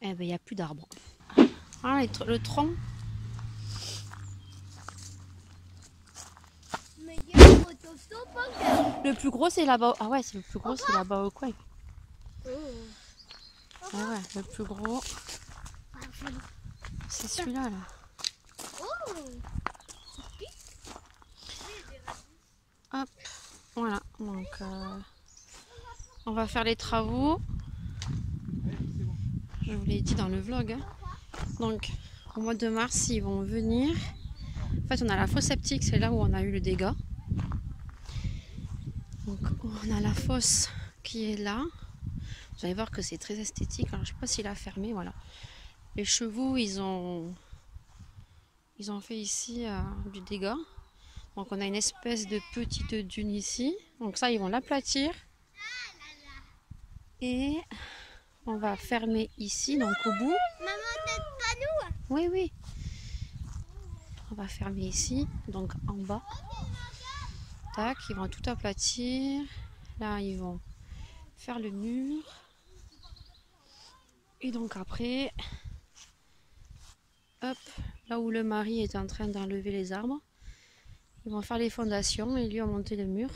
Eh ben, il n'y a plus d'arbres. Ah, le tronc. Le plus gros, c'est là-bas. Ah ouais, c'est le plus gros, c'est là-bas au coin. Ah ouais, le plus gros, c'est celui-là, là. Hop, voilà. Donc, on va faire les travaux. Je vous l'ai dit dans le vlog. Hein. Donc, au mois de mars, ils vont venir. En fait, on a la fosse septique, c'est là où on a eu le dégât. Donc, on a la fosse qui est là. Vous allez voir que c'est très esthétique. Alors, je ne sais pas s'il a fermé, voilà. Les chevaux, ils ont fait ici du dégât. Donc, on a une espèce de petite dune ici. Donc, ça, ils vont l'aplatir. Et on va fermer ici, donc au bout. Maman, t'aides pas nous? Oui, oui. On va fermer ici, donc en bas. Tac, ils vont tout aplatir. Là, ils vont faire le mur. Et donc après, hop, là où le mari est en train d'enlever les arbres, ils vont faire les fondations et lui a monté le mur.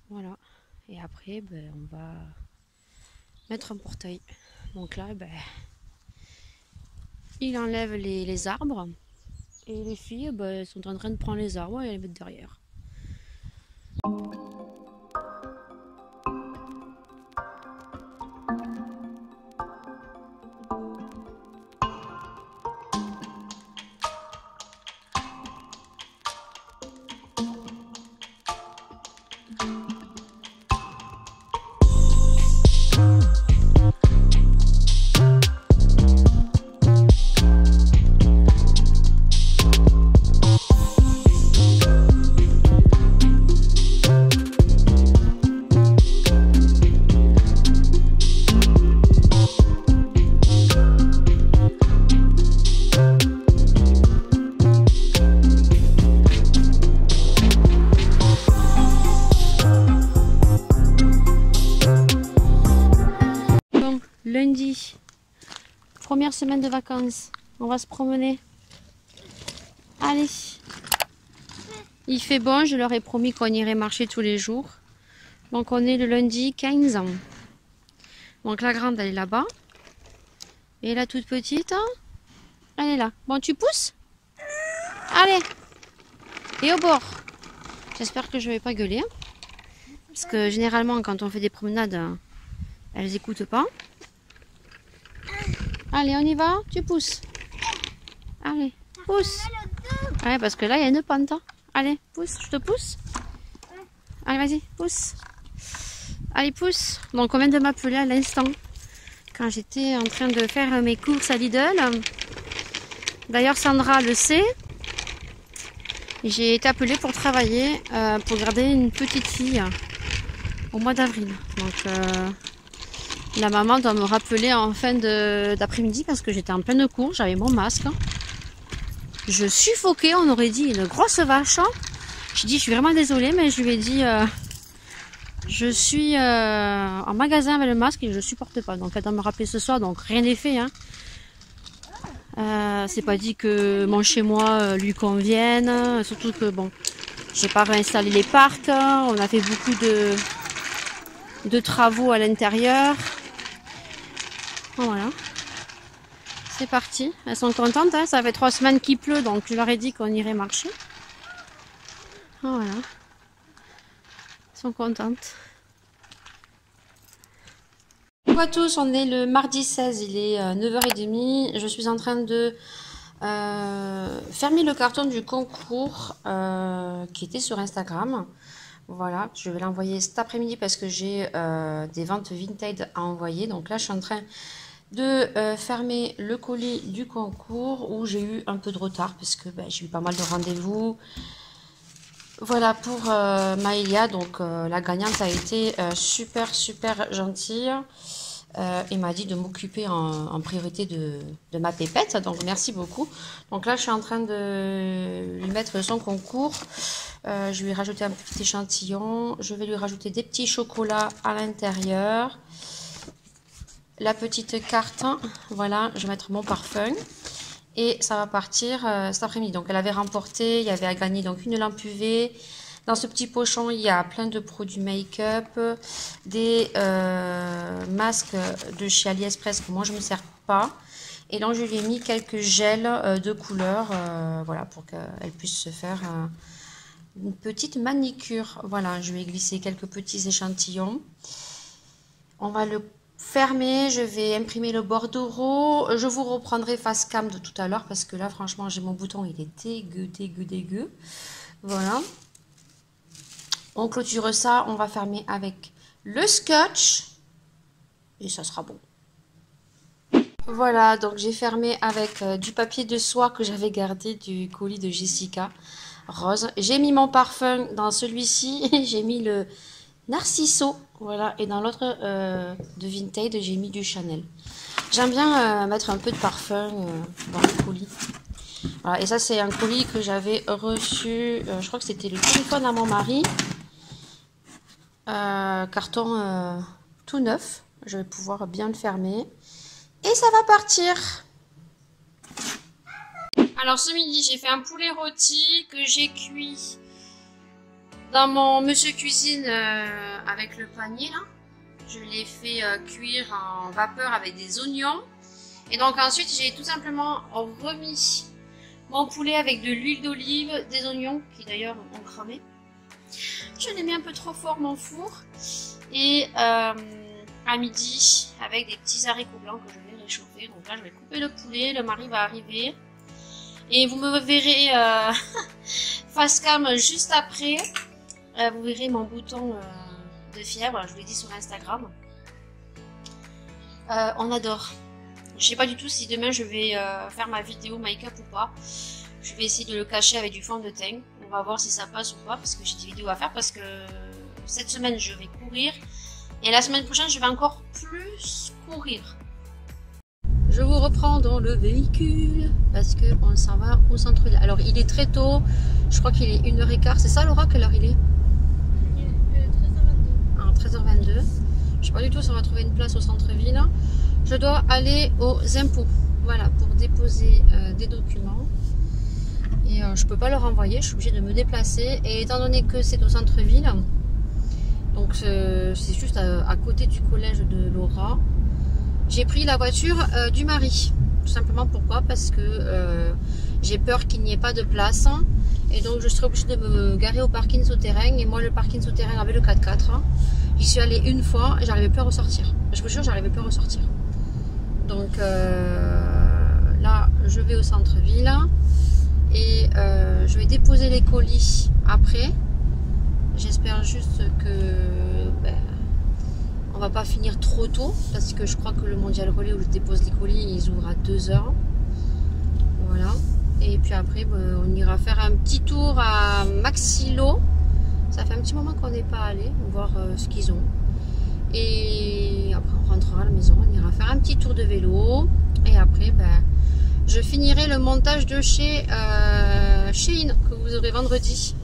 Voilà. Et après, ben, on va mettre un portail. Donc là, ben, il enlève les arbres. Et les filles ben, sont en train de prendre les arbres et les mettre derrière. Lundi, première semaine de vacances, on va se promener. Allez, il fait bon, je leur ai promis qu'on irait marcher tous les jours. Donc on est le lundi 15 ans. Donc la grande elle est là-bas. Et la toute petite, elle est là. Bon, tu pousses? Allez, et au bord. J'espère que je vais pas gueuler. Parce que généralement quand on fait des promenades, elles écoutent pas. Allez, on y va, tu pousses. Allez, pousse. Ouais, parce que là, il y a une pente. Hein. Allez, pousse, je te pousse. Allez, vas-y, pousse. Allez, pousse. Donc, on vient de m'appeler à l'instant. Quand j'étais en train de faire mes courses à Lidl. D'ailleurs, Sandra le sait. J'ai été appelée pour travailler, pour garder une petite fille au mois d'avril. Donc, la maman doit me rappeler en fin d'après-midi parce que j'étais en pleine course, j'avais mon masque. Je suffoquais, on aurait dit une grosse vache. J'ai dit, je suis vraiment désolée, mais je lui ai dit, je suis en magasin avec le masque et je supporte pas. Donc elle doit me rappeler ce soir, donc rien n'est fait. Hein. C'est pas dit que mon chez-moi lui convienne, surtout que bon, j'ai pas réinstallé les parcs, on a fait beaucoup de travaux à l'intérieur. Voilà, c'est parti. Elles sont contentes, hein. Ça fait 3 semaines qu'il pleut, donc je leur ai dit qu'on irait marcher. Voilà, elles sont contentes. Bonjour à tous, on est le mardi 16, il est 9h30. Je suis en train de fermer le carton du concours qui était sur Instagram. Voilà, je vais l'envoyer cet après-midi parce que j'ai des ventes vintage à envoyer. Donc là, je suis en train de fermer le colis du concours où j'ai eu un peu de retard parce que j'ai eu pas mal de rendez-vous. Voilà pour Maëlia, donc la gagnante a été super gentille et m'a dit de m'occuper en priorité de ma pépette, donc merci beaucoup. Donc là je suis en train de lui mettre son concours, je lui ai rajouté un petit échantillon, je vais lui rajouter des petits chocolats à l'intérieur. la petite carte. Voilà, je vais mettre mon parfum. Et ça va partir cet après-midi. Donc elle avait remporté, il y avait à gagner donc une lampe UV. Dans ce petit pochon, il y a plein de produits make-up, des masques de chez AliExpress que moi je ne me sers pas. Et donc je lui ai mis quelques gels de couleur, voilà, pour qu'elle puisse se faire une petite manicure. Voilà, je vais glisser quelques petits échantillons. On va le fermer, je vais imprimer le bordereau. Je vous reprendrai face cam de tout à l'heure parce que là, franchement, j'ai mon bouton, il est dégueu. Voilà. On clôture ça, on va fermer avec le scotch et ça sera bon. Voilà, donc j'ai fermé avec du papier de soie que j'avais gardé du colis de Jessica rose. J'ai mis mon parfum dans celui-ci, j'ai mis le Narciso, voilà, et dans l'autre de Vinted, j'ai mis du Chanel. J'aime bien mettre un peu de parfum dans le colis. Voilà, et ça c'est un colis que j'avais reçu, je crois que c'était le téléphone à mon mari. Carton tout neuf, je vais pouvoir bien le fermer. Et ça va partir. Alors ce midi, j'ai fait un poulet rôti que j'ai cuit dans mon monsieur cuisine avec le panier là. Je l'ai fait cuire en vapeur avec des oignons. Et donc ensuite, j'ai tout simplement remis mon poulet avec de l'huile d'olive, des oignons qui d'ailleurs ont cramé. Je l'ai mis un peu trop fort mon four. Et à midi, avec des petits haricots blancs que je vais réchauffer. Donc là, je vais couper le poulet. Le mari va arriver. Et vous me verrez face cam juste après. Vous verrez mon bouton de fièvre. Je vous l'ai dit sur Instagram. On adore. Je sais pas du tout si demain je vais faire ma vidéo make-up ou pas. Je vais essayer de le cacher avec du fond de teint. On va voir si ça passe ou pas. Parce que j'ai des vidéos à faire. Parce que cette semaine, je vais courir. Et la semaine prochaine, je vais encore plus courir. Je vous reprends dans le véhicule parce qu'on s'en va au centre-ville. Alors, il est très tôt. Je crois qu'il est 1h15. C'est ça, Laura? Quelle heure il est? 13h22. Ah, 13h22. Je ne sais pas du tout si on va trouver une place au centre-ville. Je dois aller aux impôts. Voilà, pour déposer des documents. Et je ne peux pas le renvoyer. Je suis obligée de me déplacer. Et étant donné que c'est au centre-ville... Donc c'est juste à côté du collège de Laura. J'ai pris la voiture du mari. Tout simplement pourquoi? Parce que j'ai peur qu'il n'y ait pas de place. Et donc je serai obligée de me garer au parking souterrain. Et moi le parking souterrain avait le 4x4. J'y suis allée une fois et j'arrivais plus à ressortir. Je vous jure, j'arrivais plus à ressortir. Donc là je vais au centre-ville. Et je vais déposer les colis après. J'espère juste que on va pas finir trop tôt parce que je crois que le Mondial Relais où je dépose les colis ils ouvrent à 2h. Voilà. Et puis après on ira faire un petit tour à Maxilo. Ça fait un petit moment qu'on n'est pas allé voir ce qu'ils ont. Et après on rentrera à la maison, on ira faire un petit tour de vélo. Et après je finirai le montage de chez Shein que vous aurez vendredi.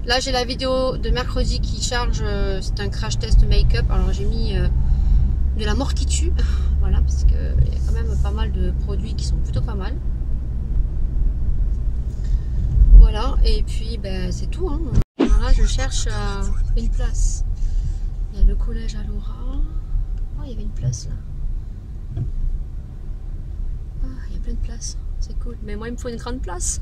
Là j'ai la vidéo de mercredi qui charge, c'est un crash test make-up. Alors j'ai mis de la mort qui tue, voilà, parce qu'il y a quand même pas mal de produits qui sont plutôt pas mal. Voilà, et puis c'est tout. Hein. Alors là je cherche une place. Il y a le collège à Laura. Oh, il y avait une place là. Ah, il y a plein de places, c'est cool. Mais moi il me faut une grande place.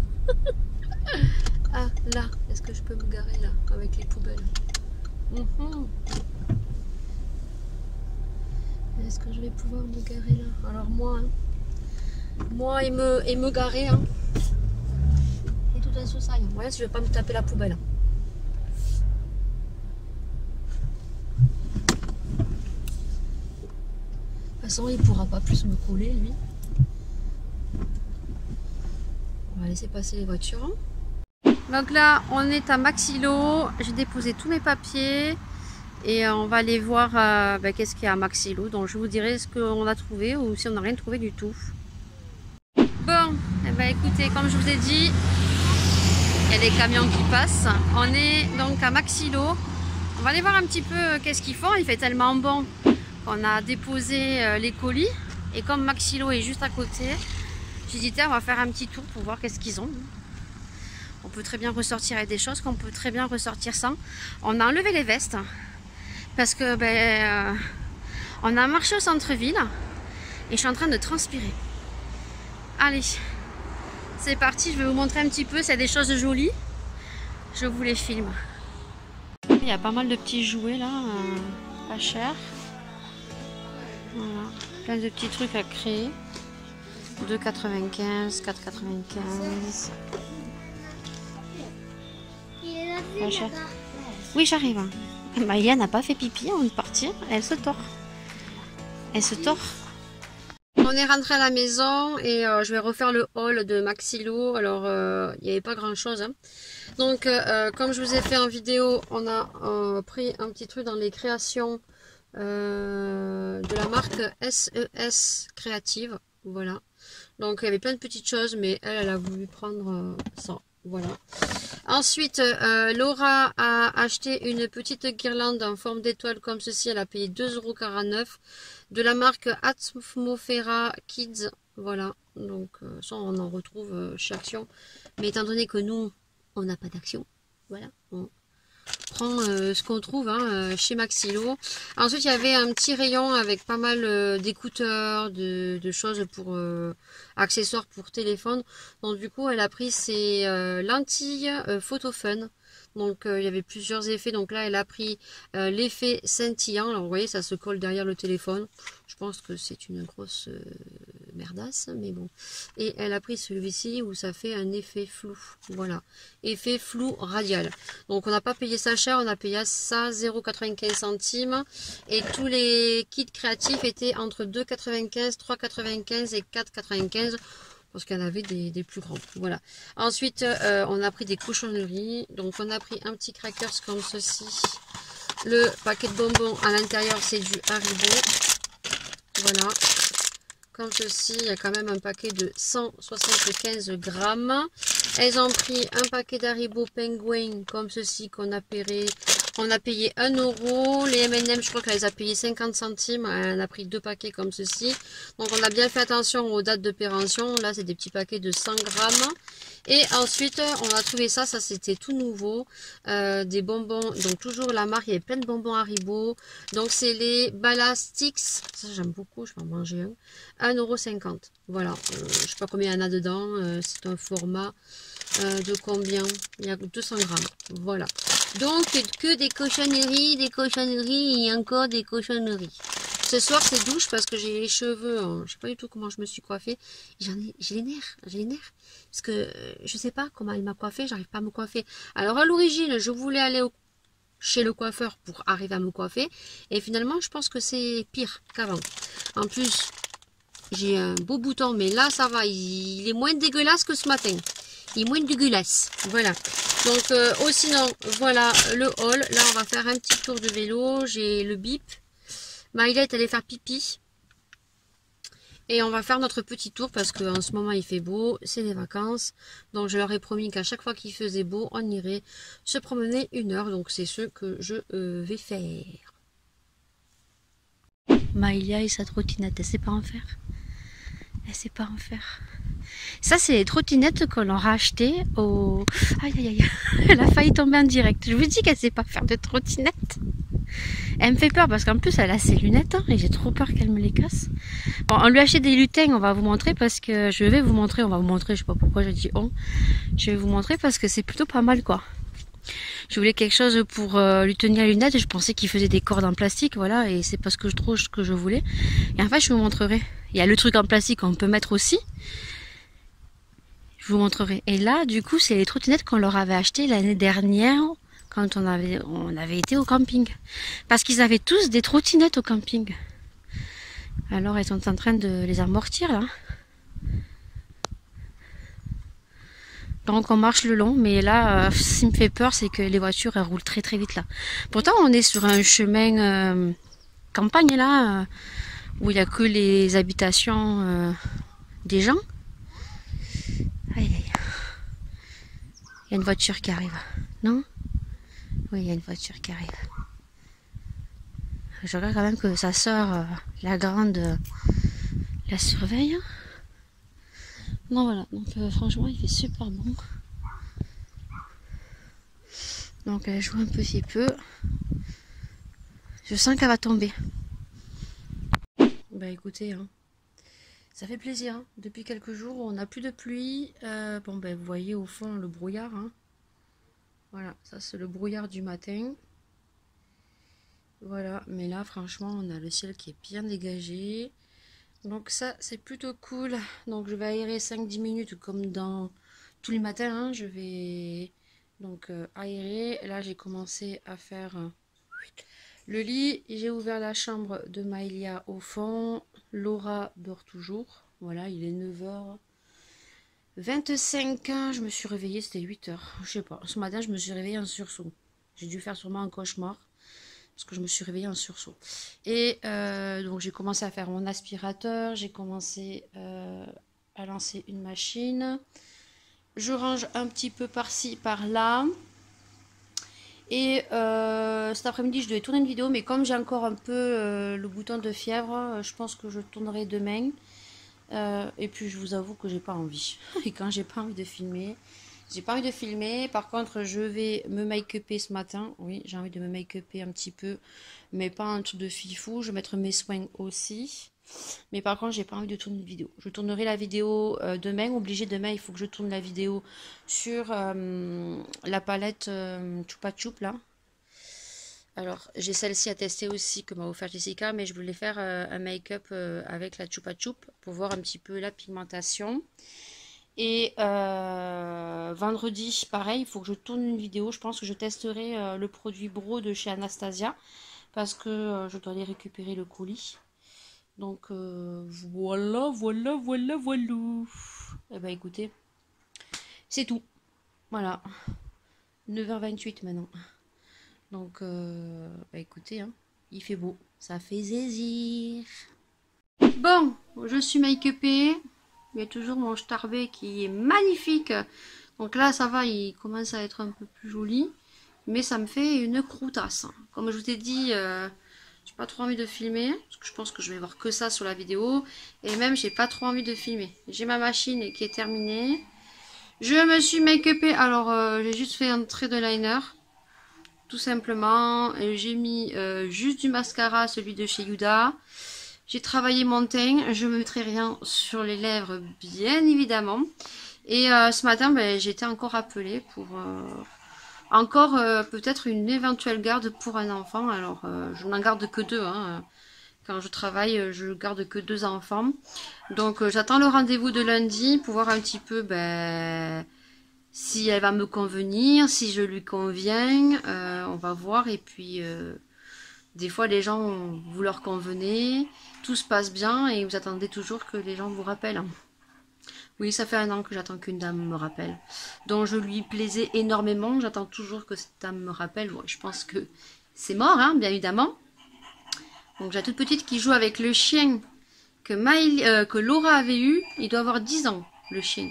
Ah, là, est-ce que je peux me garer là, avec les poubelles? Est-ce que je vais pouvoir me garer là? Alors moi, moi et me garer, hein. Et tout un soussaille. Voilà, si je vais pas me taper la poubelle. De toute façon, il pourra pas plus me coller, lui. On va laisser passer les voitures. Donc là, on est à Maxilo. J'ai déposé tous mes papiers et on va aller voir qu'est-ce qu'il y a à Maxilo. Donc je vous dirai ce qu'on a trouvé ou si on n'a rien trouvé du tout. Bon, écoutez, comme je vous ai dit, il y a des camions qui passent. On est donc à Maxilo. On va aller voir un petit peu qu'est-ce qu'ils font. Il fait tellement bon on a déposé les colis. Et comme Maxilo est juste à côté, j'ai dit tiens, on va faire un petit tour pour voir qu'est-ce qu'ils ont. On peut très bien ressortir avec des choses qu'on peut très bien ressortir sans. On a enlevé les vestes parce que on a marché au centre-ville et je suis en train de transpirer. Allez, c'est parti, je vais vous montrer un petit peu s'il y a des choses jolies. Je vous les filme. Il y a pas mal de petits jouets là, pas cher. Voilà, plein de petits trucs à créer. 2,95, 4,95. Pas cher. Oui, j'arrive. Maya n'a pas fait pipi avant de partir. Elle se tord. Elle se tord. On est rentré à la maison et je vais refaire le haul de Maxilo. Alors, il n'y avait pas grand chose. Hein. Donc, comme je vous ai fait en vidéo, on a pris un petit truc dans les créations de la marque SES Créative. Voilà. Donc, il y avait plein de petites choses, mais elle a voulu prendre ça. Voilà. Ensuite, Laura a acheté une petite guirlande en forme d'étoile comme ceci. Elle a payé 2,49 € de la marque Atmosfera Kids. Voilà. Donc, ça, on en retrouve chez Action. Mais étant donné que nous, on n'a pas d'Action, voilà. On prend ce qu'on trouve chez Maxilo. Ensuite, il y avait un petit rayon avec pas mal d'écouteurs, de choses pour accessoires pour téléphone. Donc du coup, elle a pris ses lentilles Photo Fun. Donc il y avait plusieurs effets. Donc là, elle a pris l'effet scintillant. Alors vous voyez, ça se colle derrière le téléphone. Je pense que c'est une grosse merdasse, mais bon. Et elle a pris celui-ci où ça fait un effet flou. Voilà, effet flou radial. Donc on n'a pas payé ça cher, on a payé ça 0,95 centimes. Et tous les kits créatifs étaient entre 2,95, 3,95 et 4,95. Parce qu'il y en avait des plus grands. Voilà. Ensuite, on a pris des cochonneries. Donc, on a pris un petit crackers comme ceci. Le paquet de bonbons à l'intérieur, c'est du Haribo. Voilà. Comme ceci, il y a quand même un paquet de 175 grammes. Elles ont pris un paquet d'Haribo Penguin comme ceci qu'on a payé. On a payé 1 €. Les M&M, je crois qu'elle les a payés 50 centimes. Elle a pris 2 paquets comme ceci. Donc on a bien fait attention aux dates de péremption. Là, c'est des petits paquets de 100 grammes. Et ensuite, on a trouvé ça. Ça, c'était tout nouveau. Des bonbons. Donc toujours la marque. Il y avait plein de bonbons Haribo. Donc c'est les Ballastix. Ça, j'aime beaucoup. Je vais en manger un. 1,50 €. Voilà. Je sais pas combien il y en a dedans. C'est un format de combien? Il y a 200 grammes. Voilà. Donc, que des cochonneries et encore des cochonneries. Ce soir, c'est douche parce que j'ai les cheveux, je sais pas du tout comment je me suis coiffée. J'ai les nerfs. Parce que je sais pas comment elle m'a coiffée, j'arrive pas à me coiffer. Alors, à l'origine, je voulais aller chez le coiffeur pour arriver à me coiffer. Et finalement, je pense que c'est pire qu'avant. En plus, j'ai un beau bouton, mais là, ça va. Il est moins dégueulasse que ce matin. Il est moins dégueulasse. Voilà. Donc, sinon, voilà le haul. Là, on va faire un petit tour de vélo. J'ai le bip. Maïla est allée faire pipi. Et on va faire notre petit tour parce qu'en ce moment, il fait beau. C'est les vacances. Donc, je leur ai promis qu'à chaque fois qu'il faisait beau, on irait se promener 1 heure. Donc, c'est ce que je vais faire. Maïla et sa trottinette, elle sait pas en faire. Elle sait pas en faire. Ça, c'est les trottinettes qu'on leur a achetées au... Aïe, aïe, aïe. Elle a failli tomber en direct. Je vous dis qu'elle sait pas faire de trottinette. Elle me fait peur parce qu'en plus, elle a ses lunettes. Et j'ai trop peur qu'elle me les casse. Bon, on lui a acheté des lutins. On va vous montrer parce que... Je vais vous montrer. On va vous montrer. Je sais pas pourquoi j'ai dit on. Je vais vous montrer parce que c'est plutôt pas mal, quoi. Je voulais quelque chose pour lui tenir les lunettes. Je pensais qu'il faisait des cordes en plastique. Voilà. Et c'est pas ce que je voulais. Et en fait, je vous montrerai. Il y a le truc en plastique qu'on peut mettre aussi. Je vous montrerai. Et là, du coup, c'est les trottinettes qu'on leur avait achetées l'année dernière quand on avait été au camping. Parce qu'ils avaient tous des trottinettes au camping. Alors, elles sont en train de les amortir, là. Donc, on marche le long. Mais là, ce qui me fait peur, c'est que les voitures, elles roulent très, très vite, là. Pourtant, on est sur un chemin campagne, là, où il n'y a que les habitations des gens. Aïe, aïe. Il y a une voiture qui arrive. Non? Oui, il y a une voiture qui arrive. Je regarde quand même que sa sœur, la grande, la surveille. Non voilà, donc franchement il fait super bon. Donc elle joue un petit peu. Je sens qu'elle va tomber. Bah écoutez, hein, ça fait plaisir. Hein. Depuis quelques jours, on n'a plus de pluie. Bon ben vous voyez au fond le brouillard. Hein. Voilà, ça c'est le brouillard du matin. Voilà, mais là franchement on a le ciel qui est bien dégagé. Donc ça c'est plutôt cool. Donc je vais aérer 5-10 minutes comme dans tous les matins. Hein. Je vais donc aérer. Là j'ai commencé à faire le lit. J'ai ouvert la chambre de Maëlia au fond. Laura dort toujours. Voilà, il est 9h25. Je me suis réveillée, c'était 8h. Je sais pas, ce matin je me suis réveillée en sursaut. J'ai dû faire sûrement un cauchemar. Parce que je me suis réveillée en sursaut. Et donc j'ai commencé à faire mon aspirateur. J'ai commencé à lancer une machine. Je range un petit peu par-ci, par-là. Et cet après-midi, je devais tourner une vidéo. Mais comme j'ai encore un peu le bouton de fièvre, je pense que je tournerai demain. Et puis je vous avoue que j'ai pas envie. Et quand j'ai pas envie de filmer... J'ai pas envie de filmer, par contre je vais me make-upper ce matin. Oui, j'ai envie de me make-upper un petit peu, mais pas un truc de fifou. Je vais mettre mes soins aussi. Mais par contre, j'ai pas envie de tourner une vidéo. Je tournerai la vidéo demain. Obligé, demain, il faut que je tourne la vidéo sur la palette Chupa Chup là. Alors, j'ai celle-ci à tester aussi que m'a offert Jessica, mais je voulais faire un make-up avec la Chupa Chup pour voir un petit peu la pigmentation. Et vendredi, pareil, il faut que je tourne une vidéo. Je pense que je testerai le produit Bro de chez Anastasia. Parce que je dois aller récupérer le colis. Donc voilà. Eh ben écoutez, c'est tout. Voilà. 9h28 maintenant. Donc bah écoutez, hein, il fait beau. Ça fait zizir. Bon, je suis make-upée. Il y a toujours mon starbé qui est magnifique. Donc là, ça va, il commence à être un peu plus joli. Mais ça me fait une croûtasse. Comme je vous ai dit, j'ai pas trop envie de filmer. Parce que je pense que je vais voir que ça sur la vidéo. Et même, j'ai pas trop envie de filmer. J'ai ma machine qui est terminée. Je me suis make-upée. Alors, j'ai juste fait un trait de liner. Tout simplement. J'ai mis juste du mascara, celui de chez Huda. J'ai travaillé mon teint, je ne mettrai rien sur les lèvres, bien évidemment. Et ce matin, ben, j'ai été encore appelée pour encore peut-être une éventuelle garde pour un enfant. Alors, je n'en garde que 2. Hein. Quand je travaille, je garde que 2 enfants. Donc, j'attends le rendez-vous de lundi pour voir un petit peu si elle va me convenir, si je lui conviens. On va voir. Et puis... des fois, les gens, vous leur convenez, tout se passe bien et vous attendez toujours que les gens vous rappellent. Oui, ça fait 1 an que j'attends qu'une dame me rappelle, dont je lui plaisais énormément. J'attends toujours que cette dame me rappelle. Bon, je pense que c'est mort, hein, bien évidemment. Donc, j'ai la toute petite qui joue avec le chien que Laura avait eu. Il doit avoir 10 ans, le chien.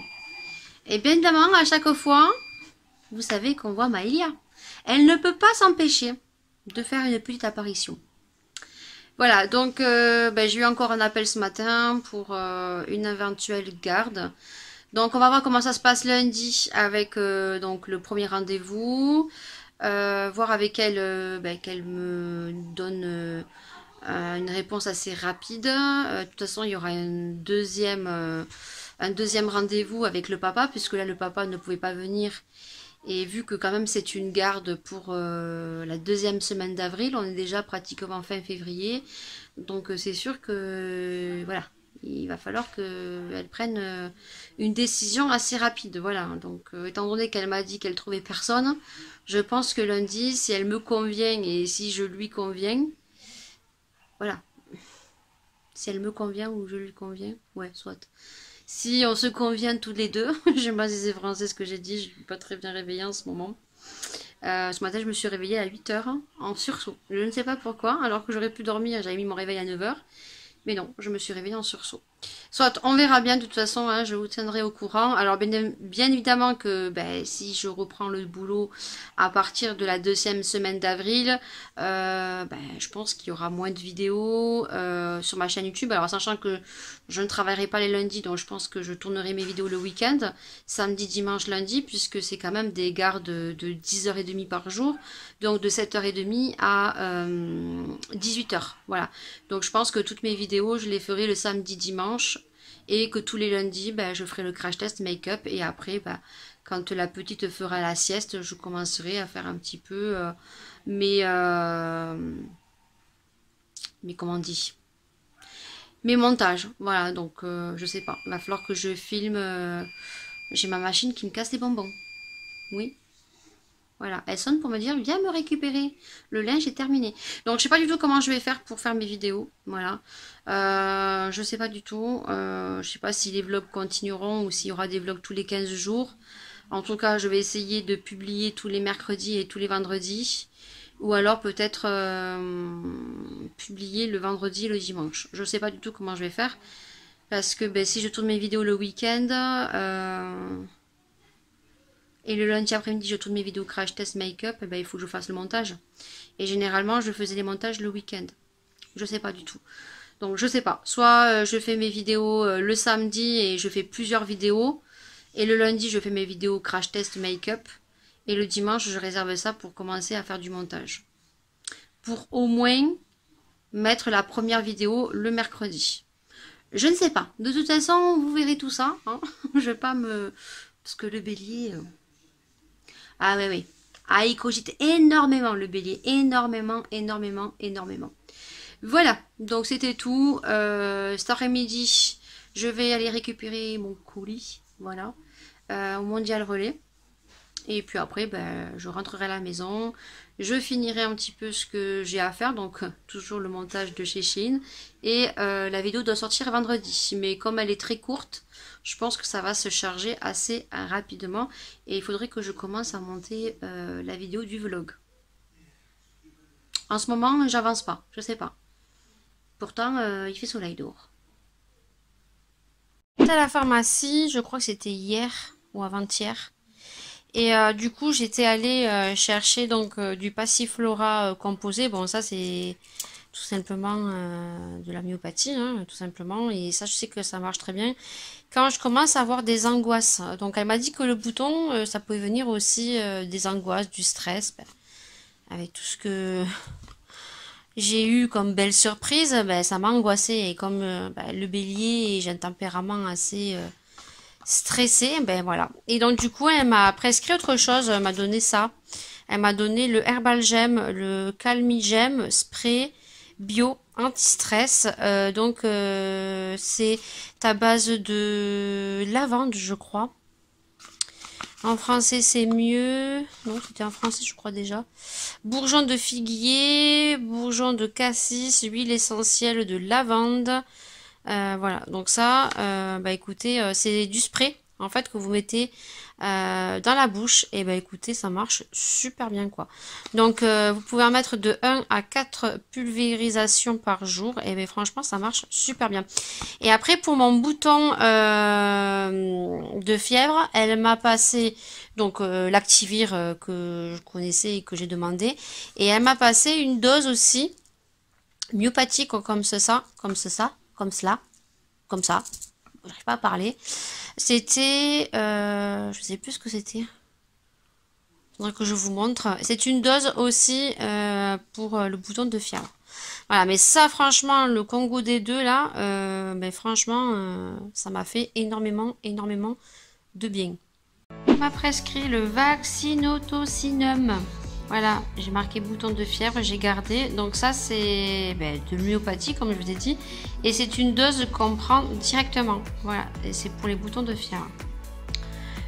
Et bien évidemment, à chaque fois, vous savez qu'on voit Maëlia. Elle ne peut pas s'empêcher de faire une petite apparition. Voilà, donc j'ai eu encore un appel ce matin pour une éventuelle garde. Donc on va voir comment ça se passe lundi avec donc le premier rendez-vous. Voir avec elle qu'elle me donne une réponse assez rapide. De toute façon, il y aura un deuxième rendez-vous avec le papa, puisque là le papa ne pouvait pas venir. Et vu que quand même c'est une garde pour la 2e semaine d'avril, on est déjà pratiquement fin février. Donc c'est sûr que voilà, il va falloir qu'elle prenne une décision assez rapide. Voilà, donc étant donné qu'elle m'a dit qu'elle trouvait personne, je pense que lundi, si elle me convient et si je lui conviens, voilà. Si elle me convient ou je lui conviens, ouais, soit. Si on se convient tous les deux, je me disais français ce que j'ai dit, je ne suis pas très bien réveillée en ce moment. Ce matin, je me suis réveillée à 8h en sursaut. Je ne sais pas pourquoi, alors que j'aurais pu dormir, j'avais mis mon réveil à 9h. Mais non, je me suis réveillée en sursaut. Soit, on verra bien, de toute façon, hein, je vous tiendrai au courant. Alors, bien évidemment que ben, si je reprends le boulot à partir de la 2e semaine d'avril, ben, je pense qu'il y aura moins de vidéos sur ma chaîne YouTube. Alors, sachant que je ne travaillerai pas les lundis, donc je pense que je tournerai mes vidéos le week-end, samedi, dimanche, lundi, puisque c'est quand même des gardes de 10h30 par jour, donc de 7h30 à 18h. Voilà. Donc, je pense que toutes mes vidéos, je les ferai le samedi, dimanche, et que tous les lundis, ben, je ferai le crash test make-up. Et après, ben, quand la petite fera la sieste, je commencerai à faire un petit peu mes comment on dit, mes montages. Voilà, donc je sais pas. Il va falloir que je filme. J'ai ma machine qui me casse les bonbons. Oui. Voilà, elle sonne pour me dire viens me récupérer, le linge est terminé. Donc je sais pas du tout comment je vais faire pour faire mes vidéos. Voilà, je sais pas du tout. Je sais pas si les vlogs continueront ou s'il y aura des vlogs tous les 15 jours. En tout cas, je vais essayer de publier tous les mercredis et tous les vendredis, ou alors peut-être publier le vendredi et le dimanche. Je sais pas du tout comment je vais faire, parce que ben, si je tourne mes vidéos le week-end et le lundi après-midi, je tourne mes vidéos crash test make-up, et ben, il faut que je fasse le montage. Et généralement, je faisais les montages le week-end. Je sais pas du tout. Donc, je sais pas. Soit je fais mes vidéos le samedi et je fais plusieurs vidéos. Et le lundi, je fais mes vidéos crash test make-up. Et le dimanche, je réserve ça pour commencer à faire du montage. Pour au moins mettre la première vidéo le mercredi. Je ne sais pas. De toute façon, vous verrez tout ça. Hein. Je vais pas me... Parce que le bélier... Ah oui, oui. Ah, il cogite énormément le bélier. Énormément, énormément, énormément. Voilà. Donc c'était tout. Cet après-midi, je vais aller récupérer mon colis. Voilà. Au Mondial Relais. Et puis après, ben, je rentrerai à la maison. Je finirai un petit peu ce que j'ai à faire. Donc toujours le montage de chez Shein. Et la vidéo doit sortir vendredi. Mais comme elle est très courte, je pense que ça va se charger assez rapidement. Et il faudrait que je commence à monter la vidéo du vlog. En ce moment, j'avance pas. Je sais pas. Pourtant, il fait soleil dehors. À la pharmacie, je crois que c'était hier ou avant-hier. Et du coup, j'étais allée chercher donc du passiflora composé. Bon, ça c'est tout simplement de la myopathie, hein, tout simplement. Et ça, je sais que ça marche très bien quand je commence à avoir des angoisses. Donc, elle m'a dit que le bouton, ça pouvait venir aussi des angoisses, du stress. Ben, avec tout ce que j'ai eu comme belle surprise, ben, ça m'a angoissée. Et comme ben, le bélier, j'ai un tempérament assez... stressée, ben voilà. Et donc du coup, elle m'a prescrit autre chose, elle m'a donné ça. Elle m'a donné le Herbalgem, le Calmigem spray bio anti-stress. Donc c'est à base de lavande, je crois. En français, c'est mieux. Non, c'était en français, je crois déjà. Bourgeon de figuier, bourgeon de cassis, huile essentielle de lavande. Voilà, donc ça, bah écoutez, c'est du spray en fait que vous mettez dans la bouche et bah écoutez, ça marche super bien quoi. Donc vous pouvez en mettre de 1 à 4 pulvérisations par jour et ben franchement ça marche super bien. Et après pour mon bouton de fièvre, elle m'a passé donc l'Activir que je connaissais et que j'ai demandé et elle m'a passé une dose aussi myopathique comme ça, comme ça. Comme cela, comme ça, j'arrive pas à parler. C'était, je sais plus ce que c'était. Faudrait que je vous montre. C'est une dose aussi pour le bouton de fièvre. Voilà, mais ça, franchement, le Congo des deux là, ben franchement, ça m'a fait énormément, énormément de bien. On m'a prescrit le Vaccinotocinum. Voilà, j'ai marqué bouton de fièvre, j'ai gardé. Donc ça, c'est ben, de l'homéopathie, comme je vous ai dit. Et c'est une dose qu'on prend directement. Voilà, et c'est pour les boutons de fièvre.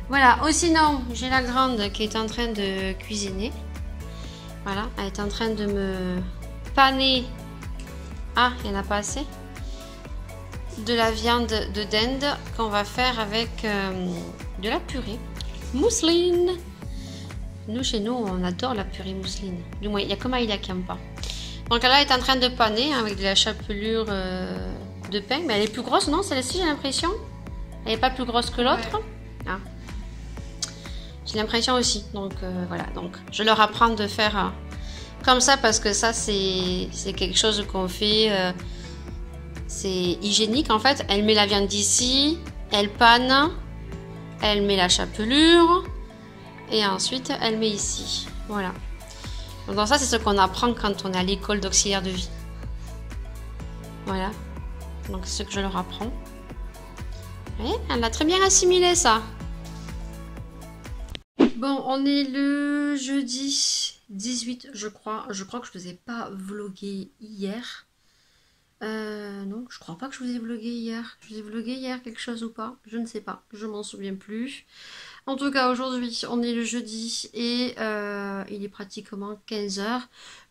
Voilà, oh, sinon, j'ai la grande qui est en train de cuisiner. Voilà, elle est en train de me paner. Ah, il n'y en a pas assez. De la viande de dinde qu'on va faire avec de la purée. Mousseline. Nous, chez nous, on adore la purée mousseline. Du moins, il y a que Maïla qui n'aime pas. Donc là, elle est en train de paner avec de la chapelure de pain. Mais elle est plus grosse, non? Celle-ci, j'ai l'impression. Elle n'est pas plus grosse que l'autre. Ouais. Ah. J'ai l'impression aussi. Donc voilà. Donc je leur apprends de faire comme ça parce que ça, c'est quelque chose qu'on fait. C'est hygiénique en fait. Elle met la viande d'ici, elle panne, elle met la chapelure et ensuite elle met ici. Voilà. Donc ça, c'est ce qu'on apprend quand on est à l'école d'auxiliaire de vie. Voilà. Donc c'est ce que je leur apprends. Et elle a très bien assimilé ça. Bon, on est le jeudi 18, je crois. Je crois que je ne vous ai pas vlogué hier. Non, je crois pas que je vous ai vlogué hier. Je vous ai vlogué hier quelque chose ou pas? Je ne sais pas. Je m'en souviens plus. En tout cas, aujourd'hui, on est le jeudi et il est pratiquement 15 h.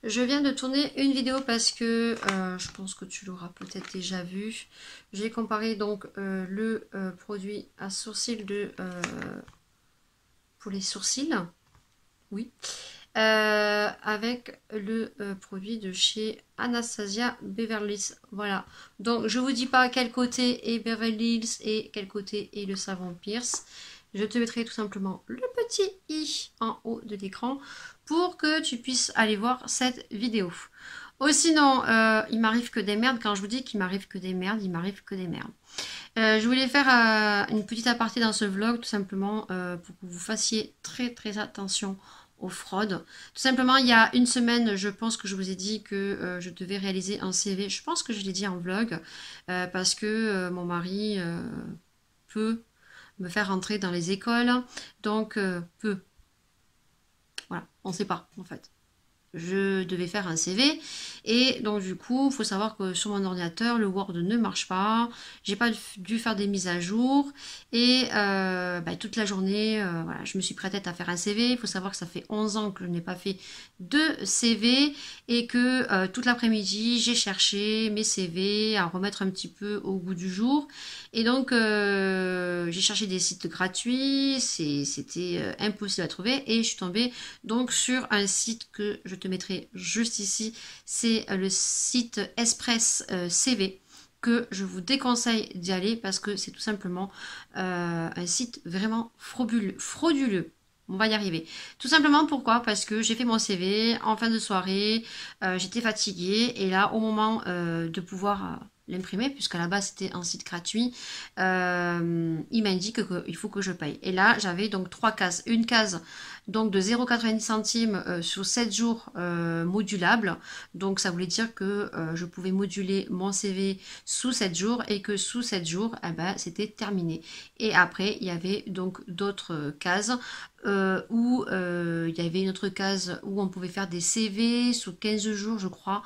Je viens de tourner une vidéo parce que je pense que tu l'auras peut-être déjà vu. J'ai comparé donc le produit à sourcils pour les sourcils. Oui. Avec le produit de chez Anastasia Beverly Hills. Voilà. Donc, je vous dis pas quel côté est Beverly Hills et quel côté est le savon Pierce. Je te mettrai tout simplement le petit i en haut de l'écran pour que tu puisses aller voir cette vidéo. Oh, sinon, il m'arrive que des merdes. Quand je vous dis qu'il m'arrive que des merdes, il m'arrive que des merdes. Je voulais faire une petite aparté dans ce vlog, tout simplement pour que vous fassiez très très attention aux fraudes. Tout simplement, il y a une semaine, je pense que je vous ai dit que je devais réaliser un CV. Je pense que je l'ai dit en vlog, parce que mon mari peut me faire rentrer dans les écoles. Donc, peut. Voilà, on ne sait pas, en fait. Je devais faire un CV et donc du coup il faut savoir que sur mon ordinateur le Word ne marche pas, j'ai pas dû faire des mises à jour et toute la journée voilà, je me suis prêtée à faire un CV. Il faut savoir que ça fait 11 ans que je n'ai pas fait de CV et que toute l'après-midi j'ai cherché mes CV à remettre un petit peu au goût du jour et donc j'ai cherché des sites gratuits, c'était impossible à trouver et je suis tombée donc sur un site que je te mettrai juste ici, c'est le site Express CV que je vous déconseille d'y aller parce que c'est tout simplement un site vraiment frauduleux. On va y arriver. Tout simplement pourquoi? Parce que j'ai fait mon CV en fin de soirée, j'étais fatiguée et là au moment de pouvoir l'imprimer, puisqu'à la base c'était un site gratuit, il m'indique qu'il faut que je paye. Et là j'avais donc 3 cases. Une case donc de 0,90 centimes sur 7 jours modulable. Donc ça voulait dire que je pouvais moduler mon CV sous 7 jours et que sous 7 jours, eh ben, c'était terminé. Et après il y avait donc d'autres cases où il y avait une autre case où on pouvait faire des CV sous 15 jours je crois,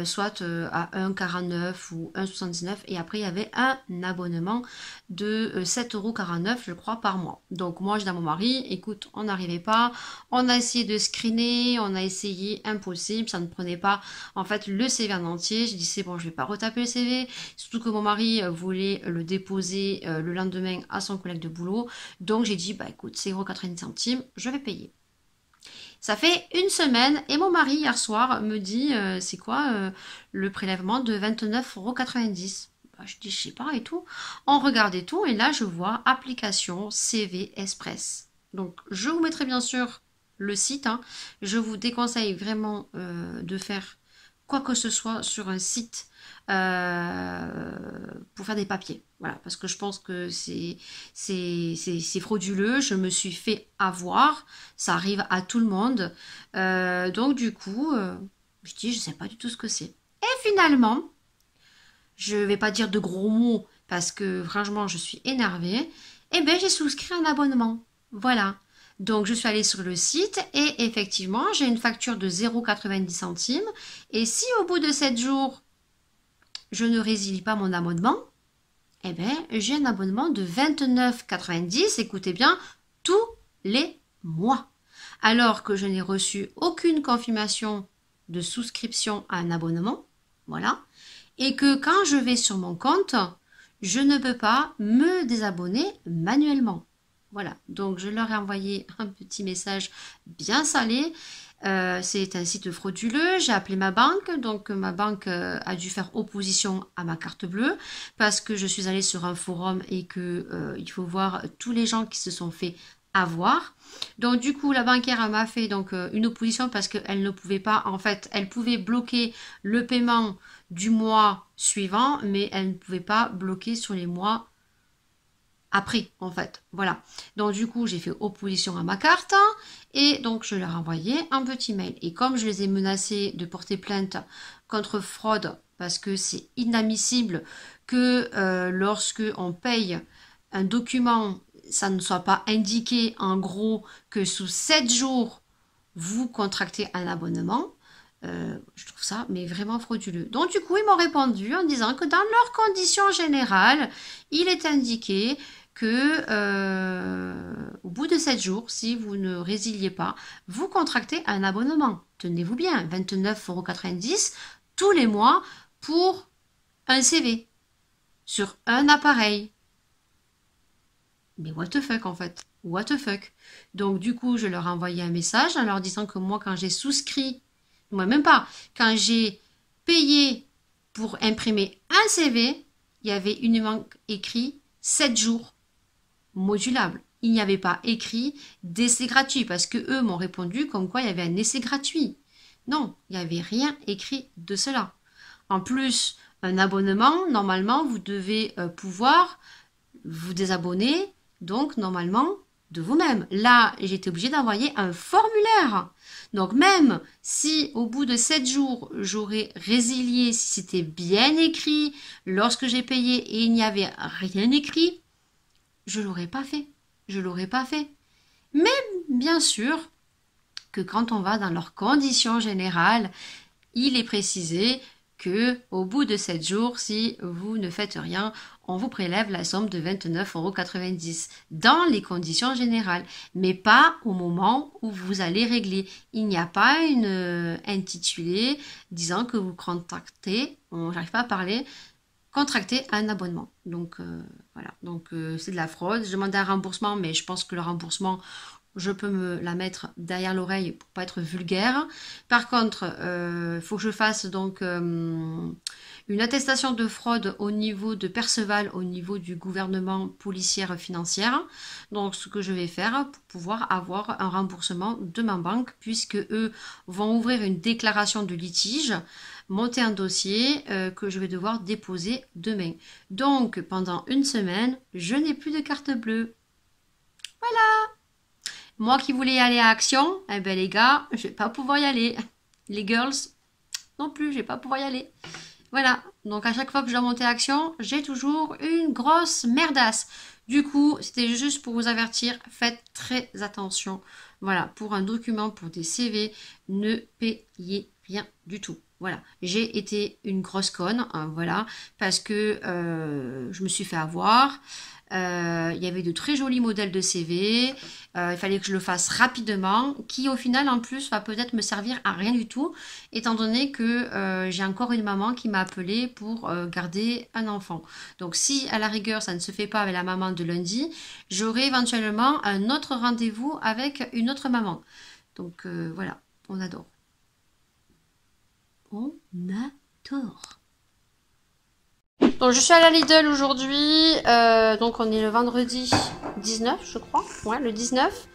soit à 1,49 ou 1,79 et après il y avait un abonnement de 7,49 € je crois par mois. Donc moi je dis à mon mari, écoute, on n'arrivait pas, on a essayé de screener, on a essayé, impossible, ça ne prenait pas en fait le CV en entier. J'ai dit c'est bon, je vais pas retaper le CV, surtout que mon mari voulait le déposer le lendemain à son collègue de boulot. Donc j'ai dit bah écoute, c'est 0,90 centimes, je vais payer. Ça fait une semaine et mon mari hier soir me dit c'est quoi le prélèvement de 29,90 €. Bah, je dis je sais pas et tout. On regarde et tout et là je vois application CV Express. Donc je vous mettrai bien sûr le site. Hein. Je vous déconseille vraiment de faire quoi que ce soit sur un site pour faire des papiers. Voilà, parce que je pense que c'est frauduleux. Je me suis fait avoir. Ça arrive à tout le monde. Donc du coup, je dis, je sais pas du tout ce que c'est. Et finalement, je vais pas dire de gros mots parce que franchement, je suis énervée. Eh bien, j'ai souscrit un abonnement. Voilà. Donc, je suis allée sur le site et effectivement, j'ai une facture de 0,90 centimes. Et si au bout de 7 jours, je ne résilie pas mon abonnement, eh bien, j'ai un abonnement de 29,90, écoutez bien, tous les mois. Alors que je n'ai reçu aucune confirmation de souscription à un abonnement. Voilà. Et que quand je vais sur mon compte, je ne peux pas me désabonner manuellement. Voilà, donc je leur ai envoyé un petit message bien salé C'est un site frauduleux. J'ai appelé ma banque, donc ma banque a dû faire opposition à ma carte bleue parce que je suis allée sur un forum et que il faut voir tous les gens qui se sont fait avoir. Donc du coup, la banquière m'a fait donc une opposition parce qu'elle ne pouvait pas, en fait, elle pouvait bloquer le paiement du mois suivant, mais elle ne pouvait pas bloquer sur les mois après, en fait. Voilà. Donc du coup, j'ai fait opposition à ma carte et donc je leur ai envoyé un petit mail. Et comme je les ai menacés de porter plainte contre fraude, parce que c'est inadmissible que lorsque on paye un document, ça ne soit pas indiqué en gros que sous 7 jours, vous contractez un abonnement. Je trouve ça mais vraiment frauduleux. Donc du coup, ils m'ont répondu en disant que dans leurs conditions générales, il est indiqué que au bout de 7 jours, si vous ne résiliez pas, vous contractez un abonnement. Tenez-vous bien, 29,90 € tous les mois pour un CV sur un appareil. Mais what the fuck en fait? What the fuck? Donc du coup, je leur ai envoyé un message en leur disant que moi, quand j'ai souscrit, moi même pas, quand j'ai payé pour imprimer un CV, il y avait uniquement écrit 7 jours modulable. Il n'y avait pas écrit d'essai gratuit parce que eux m'ont répondu comme quoi il y avait un essai gratuit. Non, il n'y avait rien écrit de cela. En plus, un abonnement, normalement, vous devez pouvoir vous désabonner, donc normalement, de vous-même. Là, j'étais obligée d'envoyer un formulaire. Donc même si au bout de 7 jours, j'aurais résilié, si c'était bien écrit, lorsque j'ai payé et il n'y avait rien écrit, je l'aurais pas fait. Je l'aurais pas fait. Mais bien sûr que quand on va dans leurs conditions générales, il est précisé que au bout de 7 jours, si vous ne faites rien, on vous prélève la somme de 29,90 € dans les conditions générales, mais pas au moment où vous allez régler. Il n'y a pas une intitulé disant que vous contractez, j'arrive pas à parler, contracter un abonnement. Donc voilà, donc c'est de la fraude. Je demandais un remboursement, mais je pense que le remboursement, je peux me la mettre derrière l'oreille pour pas être vulgaire. Par contre, il faut que je fasse donc une attestation de fraude au niveau de Perceval, au niveau du gouvernement policière financière. Donc ce que je vais faire pour pouvoir avoir un remboursement de ma banque, puisque eux vont ouvrir une déclaration de litige, monter un dossier que je vais devoir déposer demain. Donc pendant une semaine, je n'ai plus de carte bleue. Voilà. Moi qui voulais aller à Action, eh ben les gars, je vais pas pouvoir y aller. Les girls, non plus, je vais pas pouvoir y aller. Voilà, donc à chaque fois que je dois monter à Action, j'ai toujours une grosse merdasse. Du coup, c'était juste pour vous avertir, faites très attention. Voilà, pour un document, pour des CV, ne payez rien du tout. Voilà, j'ai été une grosse conne, hein, voilà, parce que je me suis fait avoir. Il y avait de très jolis modèles de CV, il fallait que je le fasse rapidement, qui au final en plus va peut-être me servir à rien du tout, étant donné que j'ai encore une maman qui m'a appelée pour garder un enfant. Donc si à la rigueur ça ne se fait pas avec la maman de lundi, j'aurai éventuellement un autre rendez-vous avec une autre maman. Donc voilà, on adore. On adore. Donc je suis à la Lidl aujourd'hui, donc on est le vendredi 19 je crois, ouais le 19.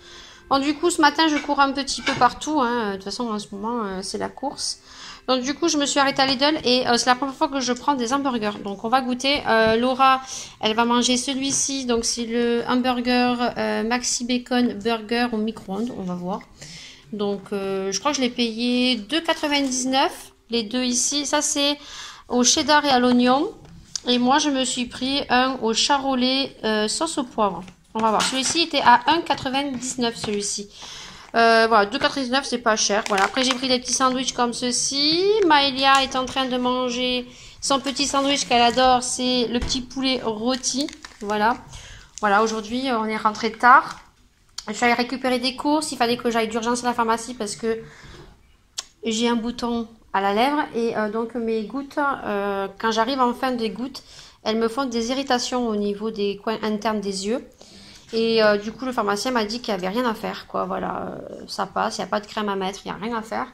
Bon du coup ce matin je cours un petit peu partout, hein. De toute façon en ce moment c'est la course. Donc du coup je me suis arrêtée à Lidl et c'est la première fois que je prends des hamburgers. Donc on va goûter, Laura elle va manger celui-ci, donc c'est le hamburger Maxi Bacon Burger au micro-ondes, on va voir. Donc je crois que je l'ai payé 2,99 €, les deux ici, ça c'est au cheddar et à l'oignon. Et moi, je me suis pris un au charolais sauce au poivre. On va voir. Celui-ci était à 1,99 € celui-ci. Voilà, 2,99 €, c'est pas cher. Voilà. Après, j'ai pris des petits sandwichs comme ceci. Maëlia est en train de manger son petit sandwich qu'elle adore. C'est le petit poulet rôti. Voilà. Voilà, aujourd'hui, on est rentré tard. Je suis allée récupérer des courses. Il fallait que j'aille d'urgence à la pharmacie parce que j'ai un bouton à la lèvre et donc mes gouttes, quand j'arrive en fin des gouttes, elles me font des irritations au niveau des coins internes des yeux Et du coup, le pharmacien m'a dit qu'il n'y avait rien à faire, quoi. Voilà, ça passe, il n'y a pas de crème à mettre, il n'y a rien à faire.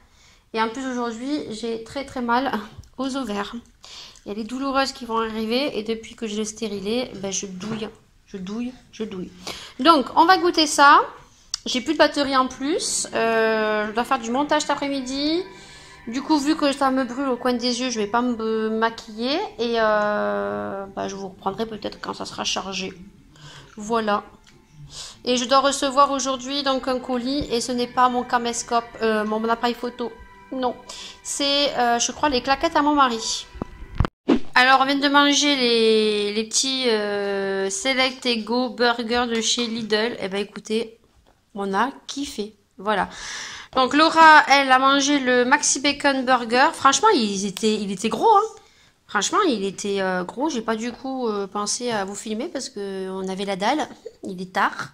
Et en plus, aujourd'hui, j'ai très très mal aux ovaires. Il y a les douloureuses qui vont arriver et depuis que je l'ai stérilé, ben, je douille. Donc, on va goûter ça. J'ai plus de batterie en plus. Je dois faire du montage cet après-midi. Du coup, vu que ça me brûle au coin des yeux, je vais pas me maquiller. Et je vous reprendrai peut-être quand ça sera chargé. Voilà. Et je dois recevoir aujourd'hui donc un colis. Et ce n'est pas mon caméscope, mon appareil photo. Non. C'est, je crois, les claquettes à mon mari. Alors, on vient de manger les petits Select et Go burgers de chez Lidl. Eh ben, écoutez, on a kiffé. Voilà. Donc, Laura, elle a mangé le Maxi Bacon Burger. Franchement, il était gros, hein. Franchement, il était gros. J'ai pas du coup pensé à vous filmer parce que on avait la dalle. Il est tard.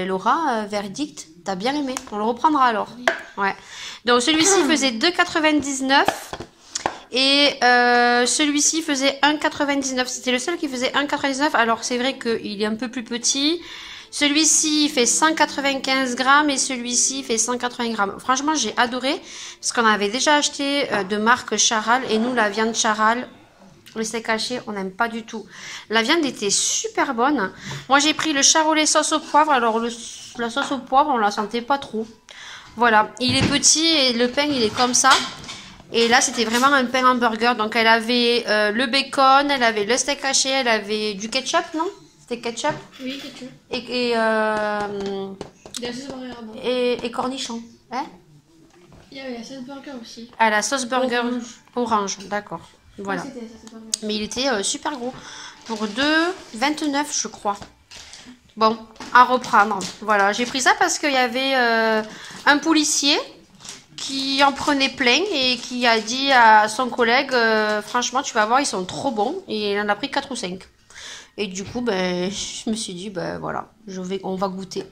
Laura, verdict, t'as bien aimé. On le reprendra alors. Ouais. Donc, celui-ci faisait 2,99 et celui-ci faisait 1,99. C'était le seul qui faisait 1,99. Alors, c'est vrai qu'il est un peu plus petit. Celui-ci fait 195 grammes et celui-ci fait 180 grammes. Franchement, j'ai adoré parce qu'on avait déjà acheté de marque Charal et nous, la viande Charal, le steak haché, on n'aime pas du tout. La viande était super bonne. Moi, j'ai pris le charolais sauce au poivre. Alors, la sauce au poivre, on la sentait pas trop. Voilà, il est petit et le pain, il est comme ça. Et là, c'était vraiment un pain hamburger. Donc, elle avait le bacon, elle avait le steak haché, elle avait du ketchup, non? C'était ketchup? Oui, ketchup. Et cornichons. Hein? Il y avait la sauce burger aussi. Ah, la sauce burger orange, d'accord. Voilà. Mais il était super gros. Pour 2,29 je crois. Bon, à reprendre. Voilà, j'ai pris ça parce qu'il y avait un policier qui en prenait plein et qui a dit à son collègue, franchement, tu vas voir, ils sont trop bons. Et il en a pris 4 ou 5. Et du coup, je me suis dit, voilà, on va goûter.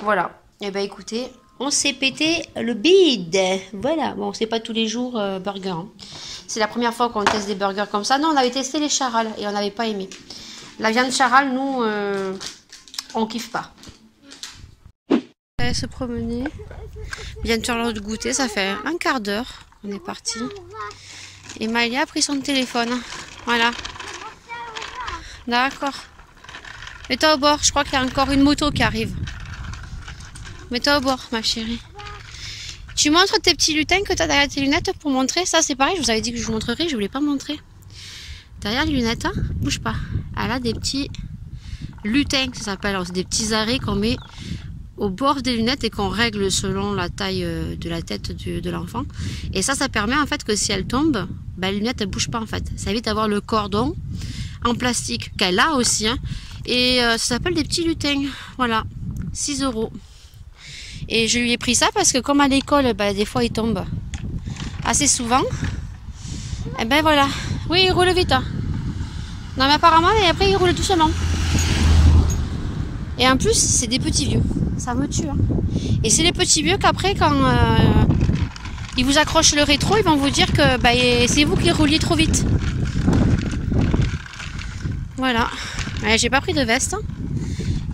Voilà. Et écoutez, on s'est pété le bide. Voilà. Bon, c'est pas tous les jours burger. Hein. C'est la première fois qu'on teste des burgers comme ça. Non, on avait testé les Charal et on n'avait pas aimé. La viande Charal, nous, on kiffe pas. Elle se promener. Bientôt l'heure de goûter. Ça fait un quart d'heure. On est parti. Et Maëlia a pris son téléphone. Voilà. D'accord. Mets-toi au bord. Je crois qu'il y a encore une moto qui arrive. Mets-toi au bord, ma chérie. Tu montres tes petits lutins que tu as derrière tes lunettes pour montrer. Ça, c'est pareil. Je vous avais dit que je vous montrerai. Je voulais pas montrer. Derrière les lunettes, hein, bouge pas. Elle a des petits lutins, ça s'appelle. C'est des petits arrêts qu'on met au bord des lunettes et qu'on règle selon la taille de la tête de l'enfant. Et ça permet en fait que si elle tombe, les lunettes ne bougent pas en fait. Ça évite d'avoir le cordon en plastique qu'elle a aussi. Hein. Et ça s'appelle des petits lutins. Voilà, 6 €. Et je lui ai pris ça parce que comme à l'école, des fois il tombe assez souvent. Et voilà. Oui, il roule vite. Hein. Non mais apparemment, et après il roule doucement. Et en plus, c'est des petits vieux. Ça me tue. Hein. Et c'est les petits vieux qu'après, quand ils vous accrochent le rétro, ils vont vous dire que c'est vous qui rouliez trop vite. Voilà. Ouais, j'ai pas pris de veste.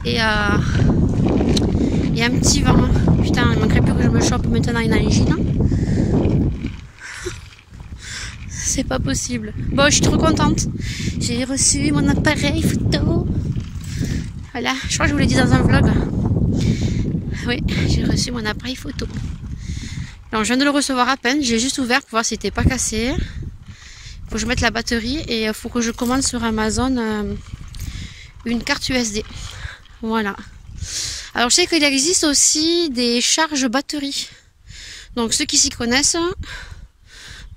Et il y a un petit vent. Putain, il manquerait plus que je me chope maintenant une angine. C'est pas possible. Bon, je suis trop contente. J'ai reçu mon appareil photo. Voilà, je crois que je vous l'ai dit dans un vlog. Oui, j'ai reçu mon appareil photo. Donc, je viens de le recevoir à peine. J'ai juste ouvert pour voir s'il n'était pas cassé. Il faut que je mette la batterie et il faut que je commande sur Amazon une carte USB. Voilà. Alors, je sais qu'il existe aussi des charges batterie. Donc, ceux qui s'y connaissent,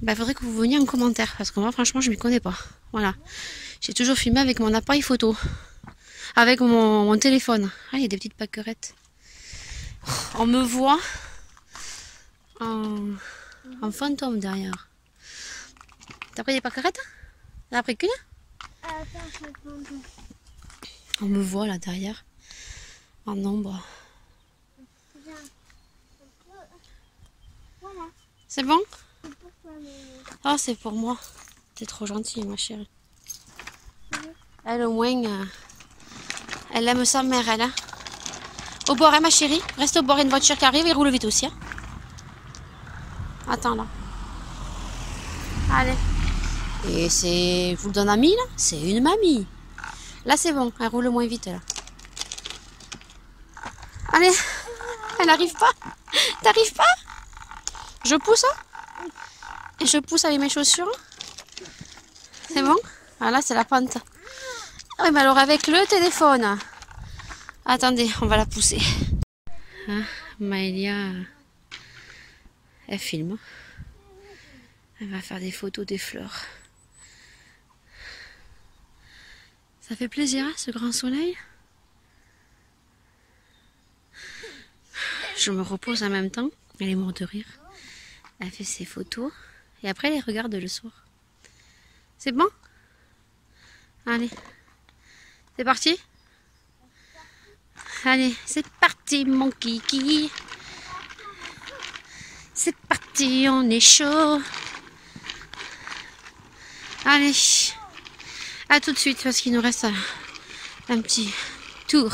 faudrait que vous veniez en commentaire. Parce que moi, franchement, je ne m'y connais pas. Voilà. J'ai toujours filmé avec mon appareil photo. Avec mon téléphone. Ah, il y a des petites pâquerettes. On me voit en fantôme derrière. T'as pris des pâquerettes? T'as pris qu'une? On me voit là derrière. En ombre. C'est bon? Ah, c'est pour moi. T'es trop gentille, ma chérie. Elle, au moins, elle aime sa mère, elle. Hein. Au bord, hein, ma chérie. Reste au bord, il y a une voiture qui arrive et roule vite aussi. Hein. Attends, là. Allez. Et c'est... Je vous le donne amie, là. C'est une mamie. Là, c'est bon. Elle roule moins vite, là. Allez. Elle n'arrive pas. T'arrives pas? Je pousse, hein? Et je pousse avec mes chaussures. C'est bon? Voilà, c'est la pente. Oui, mais alors avec le téléphone. Attendez, on va la pousser. Hein, Maëlia, elle filme. Elle va faire des photos des fleurs. Ça fait plaisir, hein, ce grand soleil. Je me repose en même temps. Elle est morte de rire. Elle fait ses photos. Et après, elle les regarde le soir. C'est bon? Allez. C'est parti? Allez, c'est parti, mon kiki. C'est parti, on est chaud. Allez. À tout de suite, parce qu'il nous reste un petit tour.